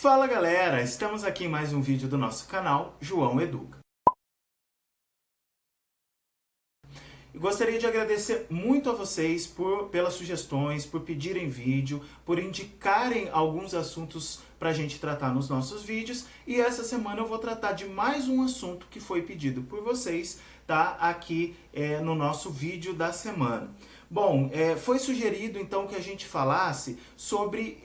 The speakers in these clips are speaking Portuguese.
Fala galera, estamos aqui em mais um vídeo do nosso canal, João Educa. Gostaria de agradecer muito a vocês pelas sugestões, por pedirem vídeo, por indicarem alguns assuntos para a gente tratar nos nossos vídeos. E essa semana eu vou tratar de mais um assunto que foi pedido por vocês, tá? Aqui no nosso vídeo da semana. Bom, foi sugerido então que a gente falasse sobre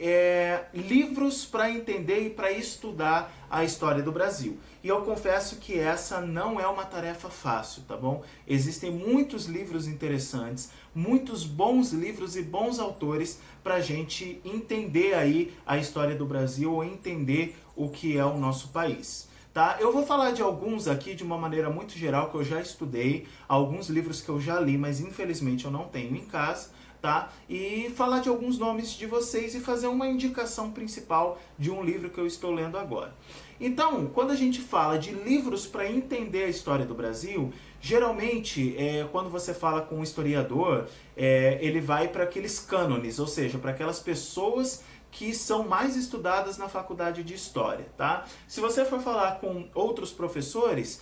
livros para entender e para estudar a história do Brasil. E eu confesso que essa não é uma tarefa fácil, tá bom? Existem muitos livros interessantes, muitos bons livros e bons autores para a gente entender aí a história do Brasil ou entender o que é o nosso país. Tá? Eu vou falar de alguns aqui de uma maneira muito geral que eu já estudei, alguns livros que eu já li, mas infelizmente eu não tenho em casa, tá? E falar de alguns nomes de vocês e fazer uma indicação principal de um livro que eu estou lendo agora. Então, quando a gente fala de livros para entender a história do Brasil, geralmente, quando você fala com um historiador, ele vai para aqueles cânones, ou seja, para aquelas pessoas que são mais estudadas na faculdade de História, tá? Se você for falar com outros professores,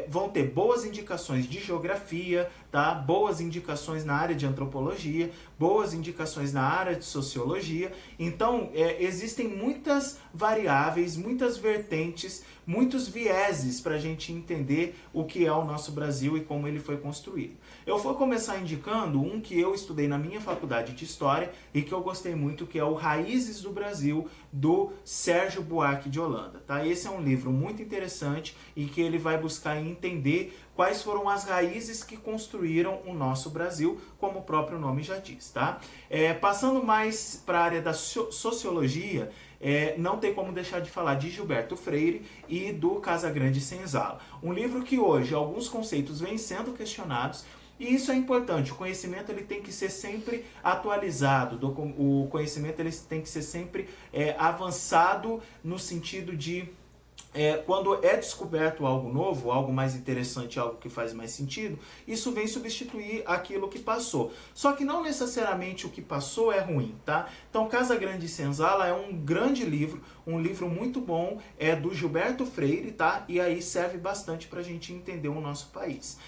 vão ter boas indicações de Geografia, tá? Boas indicações na área de Antropologia, boas indicações na área de Sociologia. Então, existem muitas variáveis, muitas vertentes, muitos vieses para a gente entender o que é o nosso Brasil e como ele foi construído. Eu vou começar indicando um que eu estudei na minha faculdade de História e que eu gostei muito, que é o Raízes do Brasil, do Sérgio Buarque de Holanda. Tá? Esse é um livro muito interessante e que ele vai buscar entender quais foram as raízes que construíram o nosso Brasil, como o próprio nome já diz. Tá? Passando mais para a área da sociologia, não tem como deixar de falar de Gilberto Freire e do Casagrande Senzala. Um livro que hoje alguns conceitos vêm sendo questionados, e isso é importante. O conhecimento ele tem que ser sempre atualizado, o conhecimento ele tem que ser sempre avançado no sentido de quando é descoberto algo novo, algo mais interessante, algo que faz mais sentido, isso vem substituir aquilo que passou. Só que não necessariamente o que passou é ruim, tá? Então, Casagrande Senzala é um grande livro, um livro muito bom, é do Gilberto Freire, tá? E aí serve bastante para a gente entender o nosso país.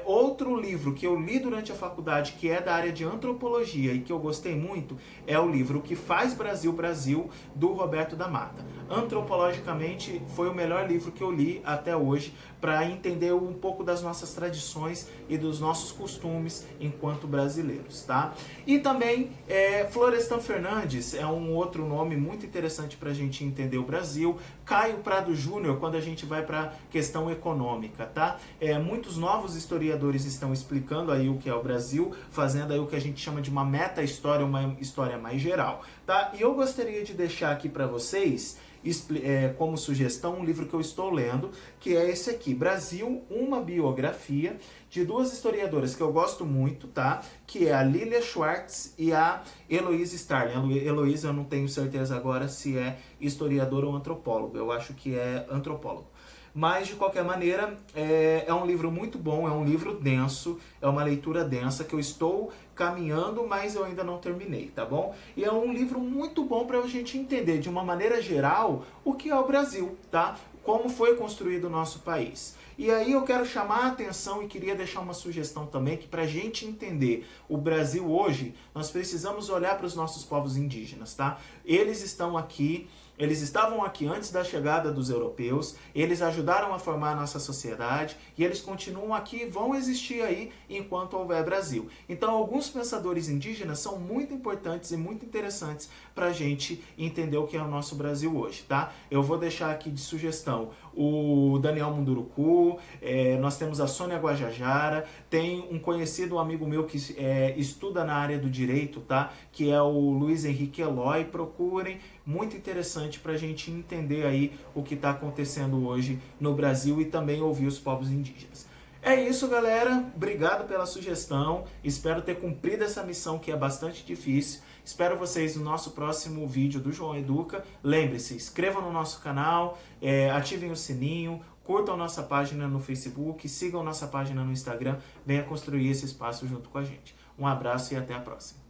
Outro livro que eu li durante a faculdade, que é da área de Antropologia e que eu gostei muito, é o livro O que faz Brasil, Brasil, do Roberto da Mata. Antropologicamente, foi o melhor livro que eu li até hoje para entender um pouco das nossas tradições e dos nossos costumes enquanto brasileiros, tá? E também Florestan Fernandes é um outro nome muito interessante para a gente entender o Brasil. Caio Prado Júnior, quando a gente vai para a questão econômica, tá? Muitos novos historiadores estão explicando aí o que é o Brasil, fazendo aí o que a gente chama de uma meta-história, uma história mais geral, tá? E eu gostaria de deixar aqui para vocês como sugestão um livro que eu estou lendo, que é esse aqui, Brasil, uma biografia, de duas historiadoras que eu gosto muito, tá? Que é a Lilia Schwartz e a Heloísa Starling. Heloísa eu não tenho certeza agora se é historiadora ou antropóloga, eu acho que é antropólogo. Mas, de qualquer maneira, é um livro muito bom, é um livro denso, é uma leitura densa que eu estou caminhando, mas eu ainda não terminei, tá bom? E é um livro muito bom para a gente entender, de uma maneira geral, o que é o Brasil, tá? Como foi construído o nosso país. E aí eu quero chamar a atenção e queria deixar uma sugestão também, que para a gente entender o Brasil hoje, nós precisamos olhar para os nossos povos indígenas, tá? Eles estão aqui, eles estavam aqui antes da chegada dos europeus, eles ajudaram a formar a nossa sociedade e eles continuam aqui e vão existir aí enquanto houver Brasil. Então, alguns pensadores indígenas são muito importantes e muito interessantes para a gente entender o que é o nosso Brasil hoje, tá? Eu vou deixar aqui de sugestão o Daniel Munduruku, nós temos a Sônia Guajajara, tem um conhecido amigo meu que estuda na área do direito, tá? Que é o Luiz Henrique Eloy, procurem, muito interessante para a gente entender aí o que está acontecendo hoje no Brasil e também ouvir os povos indígenas. É isso, galera. Obrigado pela sugestão. Espero ter cumprido essa missão que é bastante difícil. Espero vocês no nosso próximo vídeo do João Educa. Lembre-se, inscrevam no nosso canal, ativem o sininho, curtam nossa página no Facebook, sigam nossa página no Instagram. Venha construir esse espaço junto com a gente. Um abraço e até a próxima.